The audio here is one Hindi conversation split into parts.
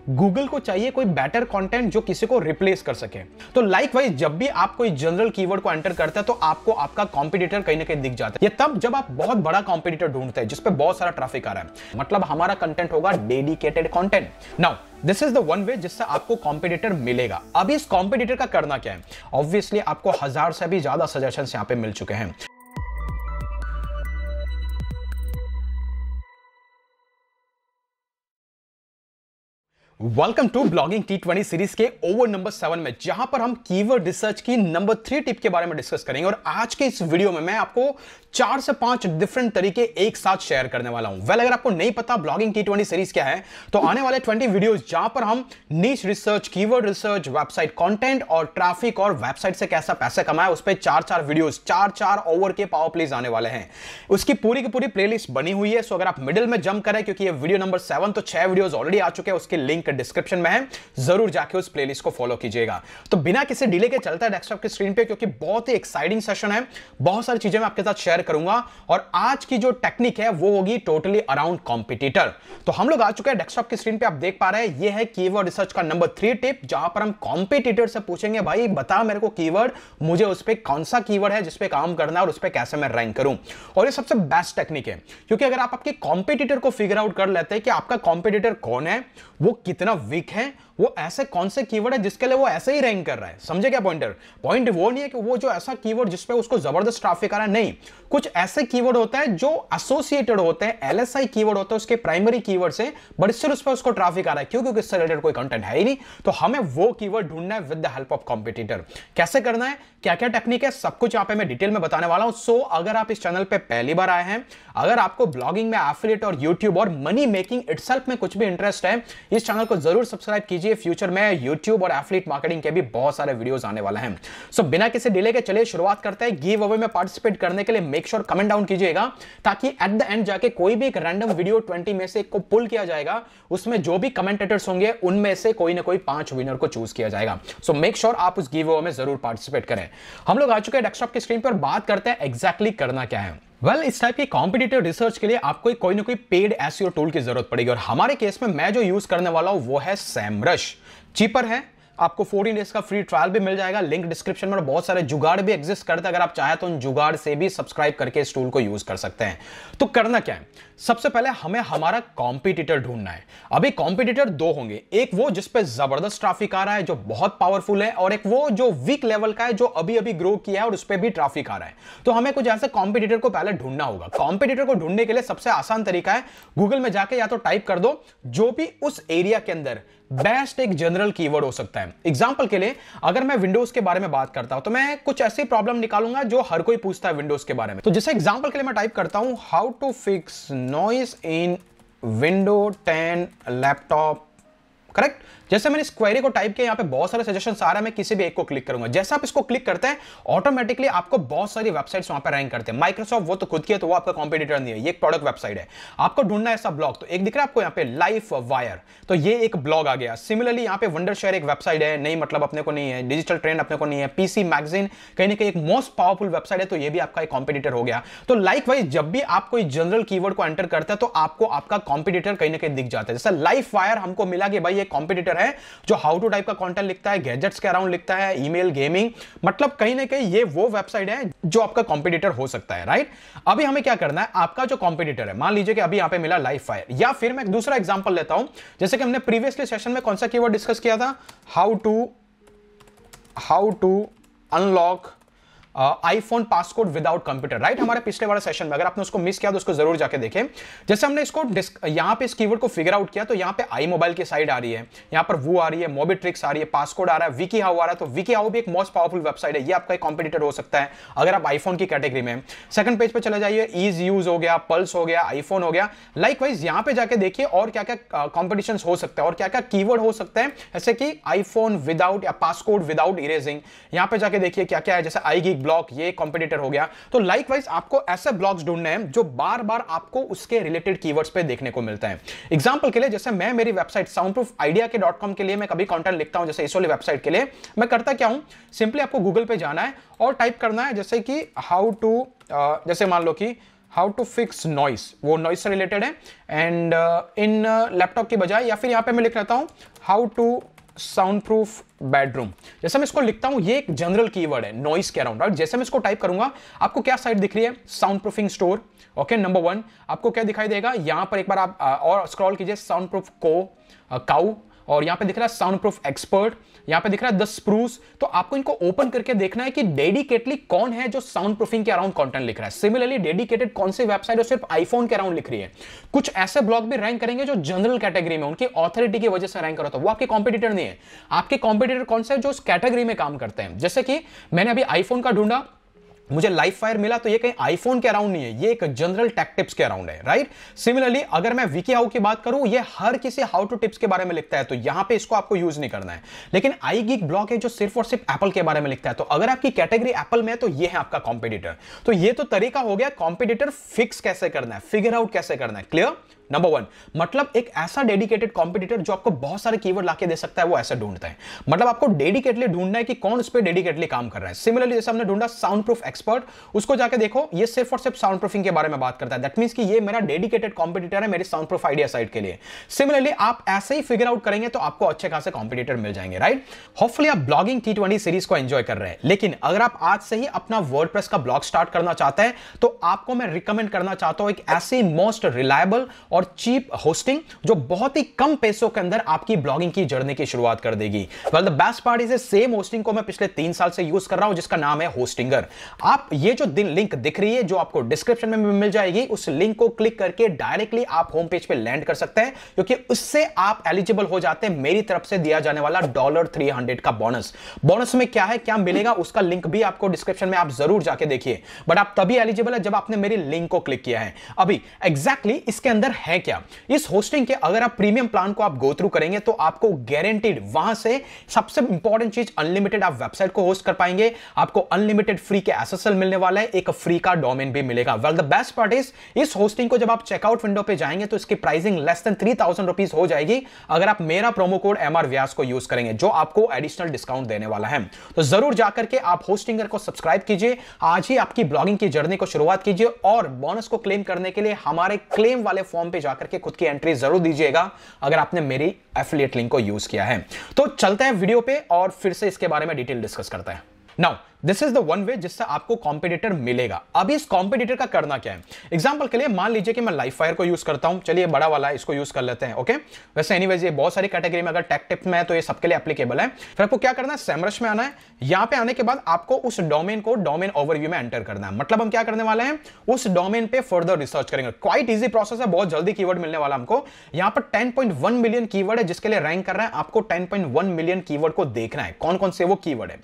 गूगल को चाहिए कोई बेटर कंटेंट जो किसी को रिप्लेस कर सके। तो लाइकवाइज जब भी आप कोई जनरल कीवर्ड को एंटर करते हैं तो आपको आपका कॉम्पिटिटर कहीं ना कहीं दिख जाता है। ये तब जब आप बहुत बड़ा कॉम्पिटिटर ढूंढते हैं जिसपे बहुत सारा ट्रैफिक आ रहा है, मतलब हमारा कंटेंट होगा dedicated content. Now this is the one way जिससे आपको कॉम्पिटिटर मिलेगा। अब इस कॉम्पिटिटर का करना क्या है? ऑब्वियसली आपको 1000 से भी ज्यादा सजेशंस यहां पे मिल चुके हैं। Welcome to blogging T20 series के ओवर नंबर 7 में, जहां पर हम कीवर्ड रिसर्च की नंबर 3 टिप के बारे में डिस्कस करेंगे। और आज के इस वीडियो में मैं आपको 4 से 5 डिफरेंट तरीके एक साथ शेयर करने वाला हूं। वेल, अगर आपको नहीं पता ब्लॉगिंग T20 सीरीज क्या है तो आने वाले 20 वीडियोस जहां पर हम niche research, keyword research, website content और ट्रैफिक और वेबसाइट से कैसा पैसे कमाए, उस पर 4-4 वीडियोस, 4-4 ओवर के पावर प्लेज आने वाले हैं। उसकी पूरी की पूरी प्लेलिस्ट बनी हुई है। सो अगर आप मिडिल में जंप करें, क्योंकि ये वीडियो नंबर 7 तो 6 वीडियोस ऑलरेडी आ चुके हैं, उसके लिंक डिस्क्रिप्शन में है, जरूर जाके उस प्लेलिस्ट को फॉलो कीजिएगा। तो बिना किसी डिले के चलता है डेस्कटॉप की स्क्रीन पे, क्योंकि बहुत ही एक्साइटिंग सेशन है। बहुत सारी चीजें मैं आपके साथ शेयर करूंगा और आज की जो टेक्निक है वो होगी टोटली अराउंड कॉम्पिटिटर। तो हम लोग आ चुके हैं डेस्कटॉप की स्क्रीन पे, आप देख पा रहे हैं, ये है कीवर्ड रिसर्च का नंबर 3 टिप, जहां पर हम कॉम्पिटिटर से पूछेंगे, भाई बता मेरे को कीवर्ड, मुझे उस पर कौन सा कीवर्ड है जिसपे काम करना है और उस पर कैसे मैं रैंक करूं। और ये सबसे बेस्ट टेक्निक है, क्योंकि अगर आप आपके कॉम्पिटिटर को फिगर आउट कर लेते हैं कि आपका कॉम्पिटिटर कौन है, वो कितना वीक है, वो ऐसे कौन से कीवर्ड है जिसके लिए वो ऐसे ही रैंक कर रहा है। समझे क्या पॉइंटर? पॉइंट वो नहीं है कि वो जो ऐसा कीवर्ड जिसपे उसको जबरदस्त ट्रैफिक आ रहा है, नहीं, कुछ ऐसे कीवर्ड होता है जो एसोसिएटेड होते हैं, एलएसआई कीवर्ड होता है उसके प्राइमरी कीवर्ड से, बट इससे उस पर उसको ट्रैफिक आ रहा है। क्यों? क्योंकि इससे रिलेटेड कोई कंटेंट है ही नहीं। तो हमें वो कीवर्ड ढूंढना है with the help of competitor. कैसे करना है, क्या क्या टेक्निक है, सब कुछ यहां पे मैं डिटेल में बताने वाला हूं। सो अगर आप इस चैनल पे पहली बार आए हैं, अगर आपको ब्लॉगिंग में, एफिलिएट और यूट्यूब और मनी मेकिंग इटसेल्फ में कुछ भी इंटरेस्ट है, इस चैनल को जरूर सब्सक्राइब कीजिए। फ्यूचर में यूट्यूब और एफिलिएट मार्केटिंग के भी बहुत सारे वीडियोस आने वाले हैं। सो बिना किसी डिले के चलिए शुरुआत करते हैं। गिव अवे में पार्टिसिपेट करने के लिए मेक श्योर कमेंट डाउन कीजिएगा, ताकि एट द एंड जाके कोई भी एक रैंडम वीडियो 20 में से एक को पुल किया जाएगा, उसमें जो भी कमेंटेटर्स होंगे उनमें से कोई ना कोई 5 विनर को चूज किया जाएगा। सो मेक श्योर आप उस गिव अवे में जरूर पार्टिसिपेट करें। हम लोग आ चुके हैं डेस्कटॉप की स्क्रीन पर, बात करते हैं एग्जैक्टली करना क्या है। वेल, इस टाइप की कॉम्पिटिटिव रिसर्च के लिए आपको कोई ना कोई पेड एसईओ टूल की जरूरत पड़ेगी, और हमारे केस में मैं जो यूज करने वाला हूं वो है SEMrush। चीपर है, आपको 14 डेज का फ्री ट्रायल भी मिल जाएगा, लिंक डिस्क्रिप्शन में। बहुत सारे जुगाड़ भी एग्जिस्ट करते हैं, अगर आप चाहें तो उन जुगाड़ से भी सब्सक्राइब करके इस टूल को यूज कर सकते हैं। तो करना क्या है, सबसे पहले हमें हमारा कॉम्पिटिटर ढूंढना है। अभी कॉम्पिटिटर 2 होंगे, एक वो जिस पे जबरदस्त ट्रैफिक आ रहा है, जो बहुत पावरफुल है, और एक वो जो वीक लेवल का है, जो अभी अभी ग्रो किया है और उस पर भी ट्रैफिक आ रहा है। तो हमें कुछ ऐसे कॉम्पिटिटर को पहले ढूंढना होगा। कॉम्पिटिटर को ढूंढने के लिए सबसे आसान तरीका है, गूगल में जाके या तो टाइप कर दो जो भी उस एरिया के अंदर बेस्ट एक जनरल कीवर्ड हो सकता है। एग्जांपल के लिए अगर मैं विंडोज के बारे में बात करता हूं तो मैं कुछ ऐसी प्रॉब्लम निकालूंगा जो हर कोई पूछता है विंडोज के बारे में। तो जैसे एग्जांपल के लिए मैं टाइप करता हूं, how to fix noise in window 10 laptop, correct. जैसे मैंने इस क्वेरी को टाइप किया, यहां पे बहुत सारे सजेशंस आ रहे हैं, मैं किसी भी एक को क्लिक करूंगा। जैसे आप इसको क्लिक करते हैं, ऑटोमेटिकली आपको बहुत सारी वेबसाइट्स वहां पे रैंक करते हैं। माइक्रोसॉफ्ट वो तो खुद की है, तो वो आपका कॉम्पिटिटर नहीं है, ये एक प्रोडक्ट वेबसाइट है। आपको ढूंढना है ऐसा ब्लॉग, तो एक दिख रहा है आपको यहाँ पे लाइफ वायर, तो ये एक ब्लॉग आ गया। सिमिलरली यहाँ पे वंडरशेयर एक वेबसाइट है, नहीं मतलब अपने को नहीं है, डिजिटल ट्रेंड अपने को नहीं है, पीसी मैगजीन कहीं ना कहीं एक मोस्ट पावरफुल वेबसाइट है, तो ये भी आपका एक कॉम्पिटिटर हो गया। तो लाइकवाइज जब भी आप कोई जनरल कीवर्ड को एंटर करते हैं तो आपको आपका कॉम्पिटिटर कहीं ना कहीं दिख जाता है। जैसे लाइफ वायर हमको मिला कि भाई ये कॉम्पिटिटर है जो हाउ टू टाइप का कंटेंट लिखता है, गैजेट्स के अराउंड लिखता है, ईमेल, गेमिंग, मतलब कहीं ना कहीं ये वो वेबसाइट है जो आपका कॉम्पिटिटर हो सकता है, राइट। अभी हमें क्या करना है, आपका जो कॉम्पिटिटर है, मान लीजिए कि अभी यहां पे मिला लाइफ फायर, या फिर मैं एक दूसरा एग्जांपल लेता हूं, जैसे कि हमने प्रीवियसली सेशन में कौन सा कीवर्ड डिस्कस किया था, how to unlock iPhone passcode without computer, right. हमारे पिछले वाले सेशन में, अगर आपने उसको मिस किया तो उसको जरूर जाके देखें। जैसे हमने इसको यहां पे इस कीवर्ड को फिगर आउट किया, तो यहां पे आई मोबाइल की साइड आ रही है, यहां पर वो आ रही है, मोबीट्रिक्स आ रही है, पासकोड आ रहा है, विकी हाउ आ रहा है। तो विकी हाउ भी एक मोस्ट पावरफुल वेबसाइट है, ये आपका एक कॉम्पिटिटर हो सकता है अगर आप आईफोन की कैटेगरी में। सेकंड पेज पे चले जाइए, ईज यूज हो गया, पल्स हो गया, आईफोन हो गया। लाइकवाइज यहां पे जाके देखिए और क्या क्या कॉम्पिटिशन हो सकता है और क्या क्या कीवर्ड हो सकते हैं, जैसे कि आईफोन विदाउट या पासकोड विदाउट इरेजिंग। यहां पे जाके देखिए क्या क्या है, जैसे आई गीक ब्लॉक, ये कॉम्पिटिटर हो गया। तो लाइकवाइज आपको ऐसे ब्लॉग्स ढूंढने हैं जो बार बार आपको उसके रिलेटेड कीवर्ड्स पे देखने को मिलता है। एग्जांपल के लिए, जैसे मैं मेरी वेबसाइट soundproofidea.com के लिए मैं कभी कंटेंट लिखता हूं, जैसे इस वाली वेबसाइट के लिए मैं करता क्या हूं, सिंपली आपको गूगल पे जाना है और टाइप करना है, जैसे कि हाउ टू, जैसे मान लो कि हाउ टू फिक्स नॉइस, वो नॉइस से रिलेटेड है। एंड इन लैपटॉप की बजाय, या फिर यहां पे मैं लिख लेता हूं how to soundproof bedroom. जैसे मैं इसको लिखता हूं, ये एक जनरल कीवर्ड है नॉइस के अराउंड, राइट। जैसे मैं इसको टाइप करूंगा, आपको क्या साइट दिख रही है? Sound proofing store. Okay, number 1 आपको क्या दिखाई देगा? यहां पर एक बार आप और स्क्रॉल कीजिए, साउंड प्रूफ काउ, और यहां पे दिख रहा है साउंड प्रूफ एक्सपर्ट, यहां पे दिख रहा है द स्प्रूस। तो आपको इनको ओपन करके देखना है कि डेडिकेटली कौन है जो साउंड प्रूफिंग के अराउंड कंटेंट लिख रहा है। सिमिलरली डेडिकेटेड कौन सी वेबसाइट है सिर्फ आईफोन के अराउंड लिख रही है। कुछ ऐसे ब्लॉग भी रैंक करेंगे जो जनरल कैटेगरी में उनकी ऑथोरिटी की वजह से रैंक करो, तो वो आपके कॉम्पिटिटर नहीं है। आपके कॉम्पिटिटर कौन से, जो उस कैटेगरी में काम करते हैं। जैसे कि मैंने अभी आईफोन का ढूंढा, मुझे लाइव फायर मिला, तो ये कहीं आईफोन के अराउंड नहीं है, ये एक जनरल टेक टिप्स के अराउंड है, राइट। सिमिलरली अगर मैं विकी हाउ की बात करूं, ये हर किसी हाउ टू टिप्स के बारे में लिखता है, तो यहां पे इसको आपको यूज नहीं करना है। लेकिन आई गीक ब्लॉग है जो सिर्फ और सिर्फ एप्पल के बारे में लिखता है, तो अगर आपकी कैटेगरी एप्पल में है तो ये है आपका कॉम्पिटिटर। तो ये तो तरीका हो गया कॉम्पिटिटर फिक्स कैसे करना है, फिगर आउट कैसे करना है। क्लियर? नंबर 1 मतलब एक ऐसा डेडिकेटेड कॉम्पिटिटर जो आपको बहुत सारे कीवर्ड लाके दे सकता है, वो ऐसे ढूंढता है। मतलब आपको डेडिकेटली ढूंढना है कि कौन उस पर डेडिकेटली काम कर रहा है। सिमिलरली जैसे हमने ढूंढा साउंड प्रूफ एक्सपर्ट, उसको जाके देखो, ये सिर्फ और सिर्फ साउंड प्रूफिंग के बारे में बात करता है। दैट मींस कि ये मेरा डेडिकेटेड कॉम्पिटिटर है मेरी साउंड प्रूफ आइडिया साइट के लिए। सिमिलरली आप ऐसे ही फिगर आउट करेंगे तो आपको अच्छे खासे कॉम्पिटिटर मिल जाएंगे, राइट। होपफुली आप ब्लॉगिंग T20 सीरीज को एंजॉय कर रहे हैं, लेकिन अगर आप आज से ही अपना वर्डप्रेस का ब्लॉग स्टार्ट करना चाहते हैं तो आपको मैं रिकमेंड करना चाहता हूं एक ऐसी मोस्ट रिलायबल और चीप होस्टिंग जो बहुत ही कम पैसों के अंदर आपकी ब्लॉगिंग की जर्नी की शुरुआत कर देगी। Well the best part is same hosting को मैं पिछले 3 साल से यूज कर रहा हूं, जिसका नाम है होस्टिंगर। आप ये जो लिंक दिख रही है जो आपको डिस्क्रिप्शन में मिल जाएगी, उस लिंक को क्लिक करके डायरेक्टली आप होम पेज पे लैंड कर सकते हैं, क्योंकि उससे आप एलिजिबल हो जाते हैं मेरी तरफ से दिया जाने वाला $300 का बोनस में क्या है, क्या मिलेगा, उसका लिंक भी आपको डिस्क्रिप्शन में, आप जरूर जाके देखिए। बट आप तभी एलिजिबल है जब आपने मेरी लिंक को क्लिक किया है। अभी एग्जैक्टली इसके अंदर है क्या, इस होस्टिंग के अगर आप प्रीमियम प्लान को आप गो थ्रू करेंगे तो आपको गारंटीड वहां से सबसे इंपॉर्टेंट चीज अनलिमिटेड आप वेबसाइट को होस्ट कर पाएंगे, आपको अनलिमिटेड फ्री के एसएसएल मिलने वाला है, एक फ्री का डोमेन भी मिलेगा। Well the best part is इस होस्टिंग को जब आप चेकआउट विंडो पे जाएंगे तो इसकी प्राइसिंग लेस देन 3000 रुपीज हो जाएगी अगर आप मेरा प्रोमो कोड MR व्यास को यूज करेंगे, जो आपको एडिशनल डिस्काउंट देने वाला है। तो जरूर जाकर के आप होस्टिंगर को सब्सक्राइब कीजिए, आज ही आपकी ब्लॉगिंग की जर्नी को शुरुआत कीजिए, और बोनस को क्लेम करने के लिए हमारे क्लेम वाले फॉर्म पे जाकर के खुद की एंट्री जरूर दीजिएगा अगर आपने मेरी एफिलिएट लिंक को यूज किया है। तो चलते हैं वीडियो पे और फिर से इसके बारे में डिटेल डिस्कस करते हैं। Now this is the one way जिससे आपको कॉम्पिटिटर मिलेगा। अब इस कॉम्पिटिटर का करना क्या है, एग्जांपल के लिए मान लीजिए कि मैं लाइव फायर को यूज करता हूं, चलिए बड़ा वाला है, इसको यूज कर लेते हैं। ओके, वैसे एनीवेज ये बहुत सारी कैटेगरी में अगर टेक टिप में है तो ये सबके लिए एप्लीकेबल है। फिर आपको क्या करना है, सेमरश में आना है, यहां पे आने के बाद आपको उस डोमेन को डोमेन ओवरव्यू में एंटर करना है। मतलब हम क्या करने वाले हैं, उस डोमेन पे फर्दर रिसर्च करेंगे। क्वाइट इजी प्रोसेस है, बहुत जल्दी कीवर्ड मिलने वाला हमको। यहां पर 10.1 मिलियन कीवर्ड है जिसके लिए रैंक कर रहा है, आपको 10.1 मिलियन कीवर्ड को देखना है कौन कौन से वो कीवर्ड है।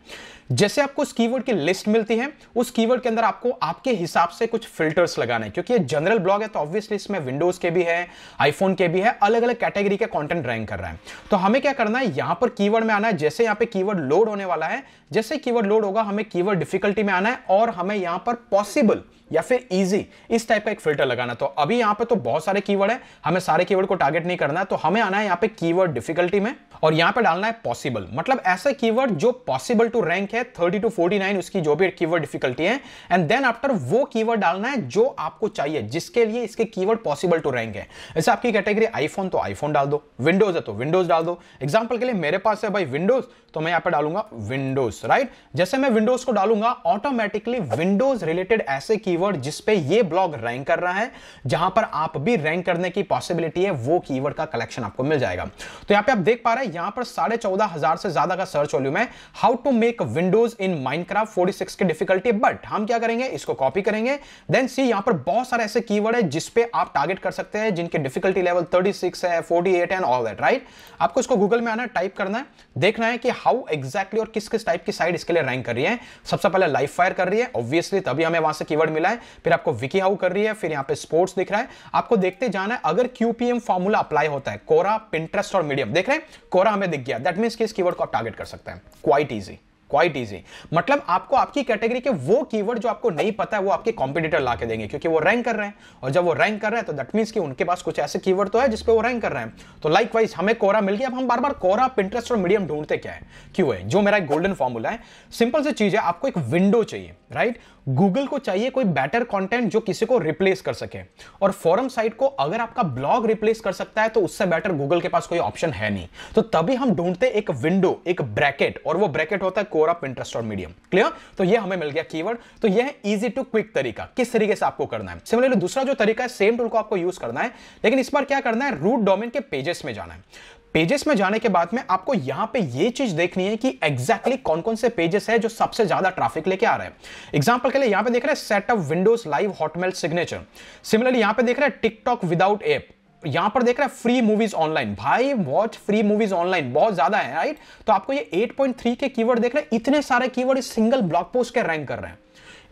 जैसे आपको उस कीवर्ड की लिस्ट मिलती है, उस कीवर्ड के अंदर आपको आपके हिसाब से कुछ फिल्टर्स लगाने हैं, क्योंकि ये जनरल ब्लॉग है तो ऑब्वियसली इसमें विंडोज के भी है, आईफोन के भी है, अलग अलग कैटेगरी के कंटेंट रैंक कर रहा है। तो हमें क्या करना है, यहां पर कीवर्ड में आना है। जैसे यहां पे कीवर्ड लोड होने वाला है, जैसे कीवर्ड लोड होगा हमें कीवर्ड डिफिकल्टी में आना है और हमें यहां पर पॉसिबल या फिर इजी इस टाइप का एक फिल्टर लगाना। तो अभी यहां पे तो बहुत सारे कीवर्ड है, हमें सारे कीवर्ड को टारगेट नहीं करना है, तो हमें आना है यहां पे कीवर्ड डिफिकल्टी में और यहां पे डालना है पॉसिबल। मतलब ऐसे कीवर्ड जो पॉसिबल टू रैंक है 30 to 49 उसकी जो भी कीवर्ड डिफिकल्टी है, एंड देन आफ्टर वो कीवर्ड डालना है जो आपको चाहिए, जिसके लिए इसके कीवर्ड पॉसिबल टू रैंक है। जैसे आपकी कैटेगरी आईफोन तो आईफोन डाल दो, विंडोज है तो विंडोज डाल दो। एग्जांपल के लिए मेरे पास है भाई विंडोज, तो मैं यहां पे डालूंगा विंडोज, राइट। जैसे मैं विंडोज को डालूंगा ऑटोमेटिकली विंडोज रिलेटेड ऐसे कीवर्ड जिसपे ये ब्लॉग रैंक कर रहा है, जहां पर आप भी रैंक करने की पॉसिबिलिटी है, वो कीवर्ड का कलेक्शन आपको मिल जाएगा। तो यहां पे आप देख पा रहे हैं यहां पर 14,500 से ज्यादा का सर्च वॉल्यूम है। How to make windows in Minecraft 46 की डिफिकल्टी। बट हम क्या करेंगे, इसको कॉपी करेंगे, देन सी यहां पर बहुत सारे ऐसे कीवर्ड है जिसपे आप टारगेट कर सकते हैं, जिनके डिफिकल्टी लेवल 36 है, 48 एंड ऑल दैट, राइट। आपको इसको गूगल में आना है, टाइप करना है, देखना है कि हाउ एग्जैक्टली और किस किस टाइप की साइट इसके लिए रैंक कर रही है। सबसे पहले लाइव फायर कर रही है ऑब्वियसली, तभी हमें वहां से कीवर्ड मिला है। फिर आपको विकी हाउ कर रही है, फिर यहां पे स्पोर्ट्स दिख रहा है। आपको देखते जाना है, अगर QPM फॉर्मूला अप्लाई होता है, कोरा, पिंटरेस्ट और मीडियम, देख रहे हैं कोरा हमें दिख गया, दैट मींस कि इस कीवर्ड को आप टारगेट कर सकते हैं। Quite easy. Quite easy. मतलब आपको आपकी कैटेगरी के वो कीवर्ड जो आपको नहीं पता है वो आपके कॉम्पिटिटर ला के देंगे, क्योंकि वो रैंक कर रहे हैं, और जब वो रैंक कर रहे हैं तो दैट मींस कि उनके पास कुछ ऐसे कीवर्ड तो है जिस पे वो रैंक कर रहे हैं। तो लाइकवाइज हमें कोरा मिल गया। अब हम बार बार कोरा, पिंटरेस्ट और मीडियम ढूंढते क्या है, क्यों है? जो मेरा एक गोल्डन फॉर्मूला है, सिंपल सी चीज है, आपको एक विंडो चाहिए, राइट? गूगल को चाहिए कोई बेटर कंटेंट जो किसी को रिप्लेस कर सके, और फोरम साइट को अगर आपका ब्लॉग रिप्लेस कर सकता है तो उससे बेटर गूगल के पास कोई ऑप्शन है नहीं। तो तभी हम ढूंढते एक विंडो, एक ब्रैकेट, और वो ब्रैकेट होता है कोरा, पिंटरेस्ट और मीडियम। क्लियर? तो ये हमें मिल गया कीवर्ड। तो ये है इजी टू क्विक तरीका, किस तरीके से आपको करना है। सिमिलरली दूसरा जो तरीका है, सेम टूल को आपको यूज करना है, लेकिन इस बार क्या करना है, रूट डोमेन के पेजेस में जाना है। पेजेस में जाने के बाद में आपको यहां पे ये चीज देखनी है कि एग्जैक्टली कौन कौन से पेजेस है जो सबसे ज्यादा ट्रैफिक लेके आ रहे हैं। एग्जांपल के लिए यहां पे देख रहे हैं setup Windows live Hotmail signature. Similarly यहां पे देख रहे हैं टिकटॉक विदाउट ऐप। यहां पर देख रहे हैं फ्री मूवीज ऑनलाइन। भाई वॉच फ्री मूवीज ऑनलाइन बहुत ज्यादा है, राइट? तो आपको ये 8.3 के कीवर्ड देख रहे हैं, इतने सारे कीवर्ड इस सिंगल ब्लॉग पोस्ट के रैंक कर रहे हैं।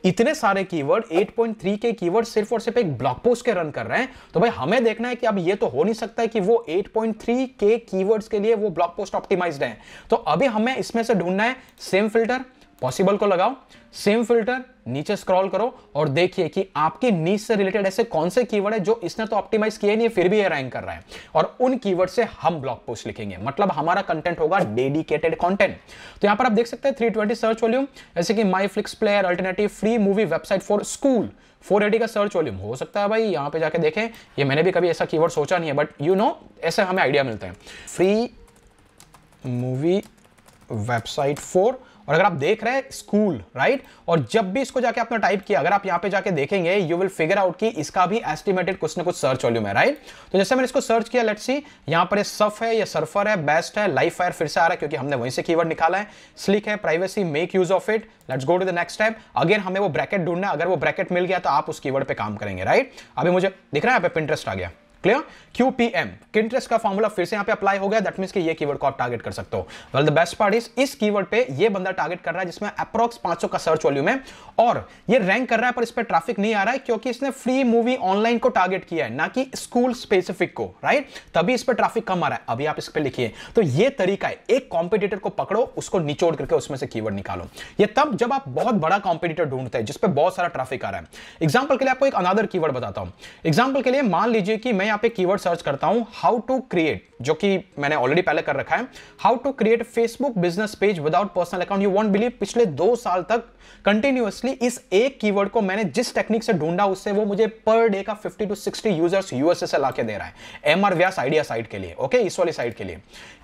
इतने सारे कीवर्ड, 8.3 के कीवर्ड सिर्फ और सिर्फ एक ब्लॉग पोस्ट के रन कर रहे हैं। तो भाई हमें देखना है कि अब ये तो हो नहीं सकता है कि वो 8.3 के कीवर्ड्स के लिए वो ब्लॉग पोस्ट ऑप्टिमाइज्ड है। तो अभी हमें इसमें से ढूंढना है सेम फिल्टर, पॉसिबल को लगाओ, सेम फिल्टर, नीचे स्क्रॉल करो और देखिए कि आपके नीच से रिलेटेड ऐसे कौन से कीवर्ड है जो इसने तो ऑप्टिमाइज किए नहीं है फिर भी ये रैंक कर रहा है, और उन कीवर्ड से हम ब्लॉग पोस्ट लिखेंगे। मतलब हमारा कंटेंट होगा डेडिकेटेड कंटेंट। तो यहां पर आप देख सकते हैं 320 सर्च वॉल्यूम, जैसे कि my flicks player, alternative, free movie website for school, 480 का सर्च वॉल्यूम हो सकता है। भाई यहां पे जाके देखें, ये मैंने भी कभी ऐसा कीवर्ड सोचा नहीं है, बट यू नो ऐसे हमें आइडिया मिलते हैं। फ्री मूवी वेबसाइट फॉर, और अगर आप देख रहे हैं स्कूल, राइट? और जब भी इसको जाके आपने टाइप किया, अगर आप यहां पे जाके देखेंगे यू विल फिगर आउट कि इसका भी एस्टिमेटेड कुछ ना कुछ सर्च वॉल्यूम है, राइट? तो जैसे मैंने इसको सर्च किया, लेट्स सी, यहां पर सफ है या सर्फर है, बेस्ट है, लाइव फायर फिर से आ रहा है क्योंकि हमने वहीं से कीवर्ड निकाला है, स्लिक है, privacy, make use of it. Let's go to the next step. Again हमें वो ब्रैकेट ढूंढना है, अगर वो ब्रैकेट मिल गया तो आप उस कीवर्ड पे काम करेंगे, राइट? अभी मुझे दिख रहा है यहाँ पे पिंटरेस्ट आ गया। क्लियर? QPM, Pinterest का फॉर्मूला फिर से यहां पे अप्लाई हो गया। दैट मींस कि ये कीवर्ड को आप टारगेट कर सकते हो। Well the best part is इस कीवर्ड पे ये बंदा टारगेट कर रहा है जिसमें अप्रॉक्स 500 का सर्च वॉल्यूम है, और ये रैंक कर रहा है पर इस पे ट्रैफिक नहीं आ रहा है क्योंकि इसने फ्री मूवी ऑनलाइन को टारगेट किया है, ना कि स्कूल स्पेसिफिक को, राइट? तभी इस पे ट्रैफिक कम आ रहा है। अभी आप इस पे लिखिए। तो ये तरीका है, एक कॉम्पिटिटर को पकड़ो, उसको निचोड़ करके उसमें से कीवर्ड निकालो। ये तब जब आप बहुत बड़ा कॉम्पिटिटर ढूंढते हैं जिसपे बहुत सारा ट्रैफिक आ रहा है। एग्जाम्पल के लिए आपको एक अनदर कीवर्ड बताता हूं। एग्जाम्पल के लिए मान लीजिए कि मैं यहां पे कीवर्ड सर्च करता हूं हाउ टू क्रिएट, जो कि मैंने ऑलरेडी पहले कर रखा है, how to create Facebook business page without personal account. You won't believe, पिछले 2 साल तक कंटिन्यूअसली इस एक कीवर्ड को मैंने जिस टेक्निक से ढूंढा उससे वो मुझे पर डे का 50 to 60 यूजर्स यूएसए से लाके दे रहा है। MR व्यास आइडिया साइट के लिए, ओके, इस वाली साइट के लिए।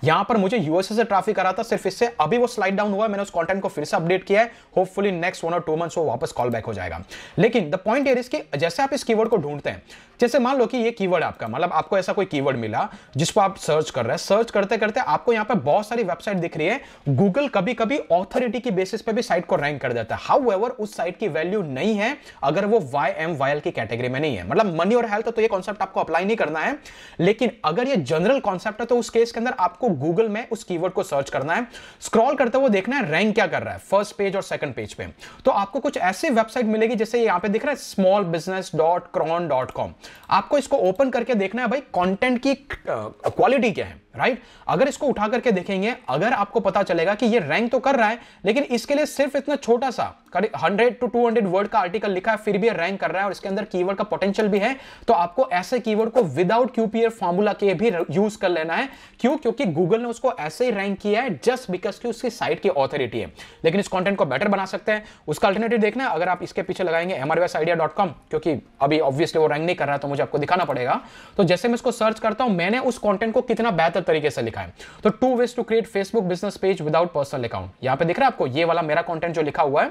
यहां पर मुझे यूएसए से ट्रैफिक आ रहा था सिर्फ इससे। अभी वो स्लाइड डाउन हुआ है, मैंने उस कंटेंट को फिर से अपडेट किया है। होपफुली नेक्स्ट 1 or 2 मंथ्स वो वापस कॉल बैक हो जाएगा। लेकिन द पॉइंट हियर इज कि जैसे आप इस कीवर्ड को ढूंढते हैं, जैसे मान लो कि ये कीवर्ड आपका, मतलब आपको ऐसा कोई कीवर्ड मिला जिसको आप सर्च कर रहे हैं, सर्च करते करते आपको यहां पे बहुत सारी वेबसाइट दिख रही है। गूगल कभी कभी ऑथोरिटी की बेसिस पे भी साइट को रैंक कर देता है। हाउएवर उस साइट की वैल्यू नहीं है अगर वो YMYL की कैटेगरी में नहीं है। मतलब मनी और हेल्थ तो ये कॉन्सेप्ट आपको अप्लाई नहीं करना है, लेकिन अगर ये जनरल कॉन्सेप्ट है तो उस केस के अंदर आपको गूगल में उस कीवर्ड को सर्च करना है, स्क्रॉल करते हुए देखना है रैंक क्या कर रहा है फर्स्ट पेज और सेकंड पेज पे। तो आपको कुछ ऐसी वेबसाइट मिलेगी जैसे यहां पे दिख रहा है smallbusiness.cron.com। आपको इसको ओपन करके देखना है भाई कंटेंट की क्वालिटी क्या है, राइट? अगर इसको उठा करके देखेंगे, अगर आपको पता चलेगा कि ये रैंक तो कर रहा है लेकिन इसके लिए सिर्फ इतना छोटा सा 100 to 200 वर्ड का आर्टिकल लिखा है फिर भी रैंक कर रहा है और इसके अंदर कीवर्ड का पोटेंशियल भी है, तो आपको ऐसे कीवर्ड को विदाउट QPF फार्मूला के भी यूज कर लेना है। क्यों? क्योंकि गूगल ने उसको ऐसे ही रैंक किया है जस्ट बिकॉज कि उसकी साइट की ऑथोरिटी है। लेकिन इस कंटेंट को बेटर बना सकते हैं, उसका अल्टरनेटिव देखना है। अगर आप इसके पीछे लगाएंगे mrvsidea.com, क्योंकि अभी ऑब्वियसली वो रैंक नहीं कर रहा है तो मुझे आपको दिखाना पड़ेगा। तो जैसे मैं इसको सर्च करता हूं, मैंने उस कंटेंट को कितना बेहतर तरीके से लिखा है। तो 2 ways to create Facebook business page without personal account। यहां पे दिख रहा है आपको ये वाला मेरा कंटेंट जो लिखा हुआ है,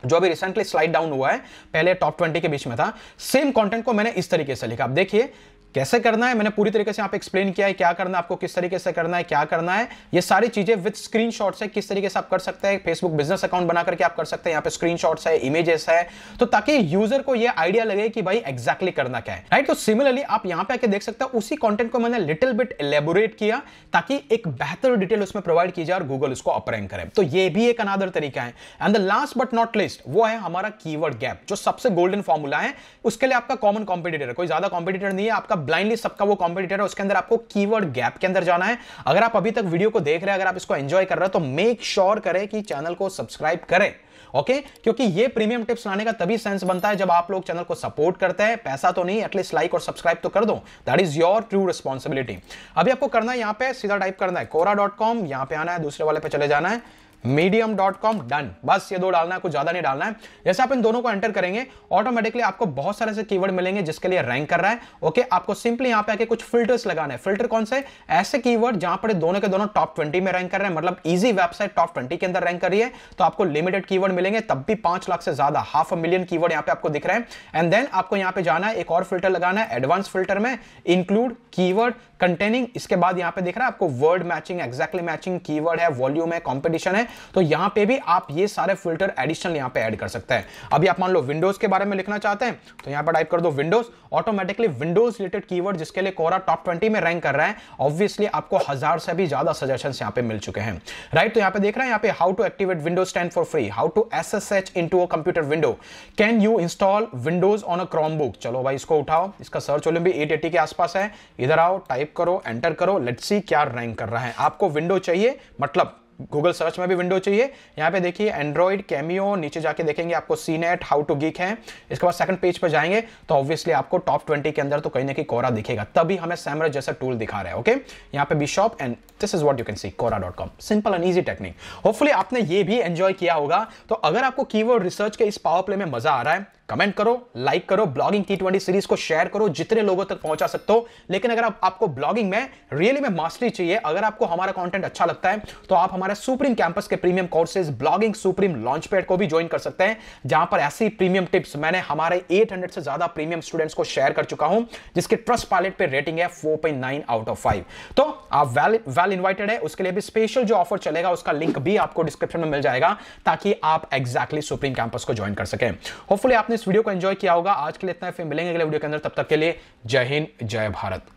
जो अभी रिसेंटली स्लाइड डाउन हुआ है, पहले टॉप 20 के बीच में था। सेम कंटेंट को मैंने इस तरीके से लिखा। आप देखिए कैसे करना है, मैंने पूरी तरीके से यहां पे एक्सप्लेन किया है क्या करना है आपको, किस तरीके से करना है, क्या करना है। ये सारी चीजें विद स्क्रीनशॉट्स है, किस तरीके से आप कर सकते हैं। फेसबुक बिजनेस अकाउंट बना करके आप कर सकते हैं। यहां पे स्क्रीनशॉट्स है, इमेजेस है, तो ताकि यूजर को ये आइडिया लगे कि भाई एग्जैक्टली करना क्या है, राइट? तो सिमिलरली आप यहां पे आके देख सकते हैं उसी कंटेंट को मैंने लिटिल बिट एलेबोरेट किया ताकि एक बेहतर डिटेल उसमें प्रोवाइड की जाए और गूगल उसको अप रैंक करे। तो ये भी एक अनदर तरीका है। And the last but not list वो है हमारा कीवर्ड गैप, जो सबसे गोल्डन फॉर्मूला है। उसके लिए आपका कॉमन कॉम्पिटिटर है, कोई ज्यादा कॉम्पिटिटर नहीं है, आपका मतलब ब्लाइंडली सबका वो कॉम्पिटिटर है, उसके अंदर आपको कीवर्ड गैप के अंदर जाना है। अगर आप अभी तक वीडियो को देख रहे हैं, अगर आप इसको एंजॉय कर रहे हैं, तो मेक श्योर करें कि चैनल को सब्सक्राइब करें, ओके? क्योंकि ये प्रीमियम टिप्स लाने का तभी सेंस बनता है जब आप लोग चैनल को सपोर्ट करते हैं। पैसा तो नहीं, एटलीस्ट लाइक और सब्सक्राइब तो कर दो, that is your true responsibility. अभी आपको करना है, यहां पे सीधा टाइप करना है quora.com, यहां पे आना है, दूसरे वाले पे चले जाना है medium.com, डन। बस ये दो डालना है, कुछ ज्यादा नहीं डालना है। जैसे आप इन दोनों को एंटर करेंगे, ऑटोमेटिकली आपको बहुत सारे ऐसे कीवर्ड मिलेंगे जिसके लिए रैंक कर रहा है, ओके? आपको सिंपली यहां पे आके कुछ फिल्टर्स लगाना है। फिल्टर कौन से? ऐसे कीवर्ड जहां पर दोनों के दोनों टॉप 20 में रैंक कर रहे हैं, मतलब इजी वेबसाइट टॉप 20 के अंदर रैंक कर रही है, तो आपको लिमिटेड कीवर्ड मिलेंगे, तब भी 5 लाख से ज्यादा, 500,000 कीवर्ड यहां पे आपको दिख रहे हैं। एंड देन आपको यहां पे जाना है, एक और फिल्टर लगाना है एडवांस फिल्टर में, इंक्लूड कीवर्ड कंटेनिंग। इसके बाद यहां पे दिख रहा है आपको word matching, exactly matching, keyword है, वॉल्यूम है, कंपटीशन है, तो यहां पे भी आप ये सारे फिल्टर एडिशनल यहां पे ऐड कर सकते हैं। अभी आप मान लो विंडोज के बारे में लिखना चाहते हैं, तो यहां पर टाइप कर दो Windows, automatically Windows related keyword जिसके लिए कोरा टॉप 20 में रैंक कर रहा है, ऑब्वियसली आपको 1000 से भी ज्यादा सजेशंस यहां पे मिल चुके हैं, राइट? तो यहां पे देख रहे हैं, यहां पे how to activate Windows 10 for free, how to SSH into a computer window, can you install Windows on a Chromebook. चलो भाई इसको उठाओ, इसका सर्च वॉल्यूम भी 880 के आसपास है, इधर आओ, टाइप करो, एंटर करो, लेट्स सी क्या रैंक कर रहा है। आपको विंडो चाहिए, मतलब गूगल सर्च में भी विंडो चाहिए, यहां पे देखिए एंड्रॉइड, कैमियो, नीचे जाके देखेंगे आपको सीनेट, हाउ टू गीक है। इसके बाद सेकंड पेज पे जाएंगे तो ऑब्वियसली आपको टॉप 20 के अंदर तो कहीं ना कहीं कोरा दिखेगा, तभी हमें सैमरस जैसा टूल दिखा रहा है, ओके? यहां पे भी shop and this is what you can see, quora.com, simple and easy technique. Hopefully आपने ये भी एंजॉय किया होगा। तो अगर आपको कीवर्ड रिसर्च के इस पावर प्ले में मजा आ रहा है, कमेंट करो, लाइक करो, ब्लॉगिंग T20 सीरीज को शेयर करो, जितने लोगों तक पहुंचा सकते हो। लेकिन अगर आपको ब्लॉगिंग में रियली में मास्टरी चाहिए, अगर आपको हमारा कंटेंट अच्छा लगता है, तो आप हमारे सुप्रीम कैंपस के premium courses blogging supreme launchpad को भी ज्वाइन कर सकते हैं, जहां पर ऐसी प्रीमियम टिप्स मैंने हमारे 800 से ज्यादा प्रीमियम स्टूडेंट्स को शेयर कर चुका हूं, जिसके ट्रस्टपाइलट पे रेटिंग है 4.9 आउट ऑफ 5। तो आप वेल इन्वाइटेड है, उसके लिए भी स्पेशल जो ऑफर चलेगा उसका लिंक भी आपको डिस्क्रिप्शन में मिल जाएगा, ताकि आप एग्जैक्टली सुप्रीम कैंपस को ज्वाइन कर सकें। होपफुली आपने इस वीडियो को एंजॉय किया होगा। आज के लिए इतना, फिर मिलेंगे अगले वीडियो के अंदर, तब तक के लिए जय हिंद, जय भारत।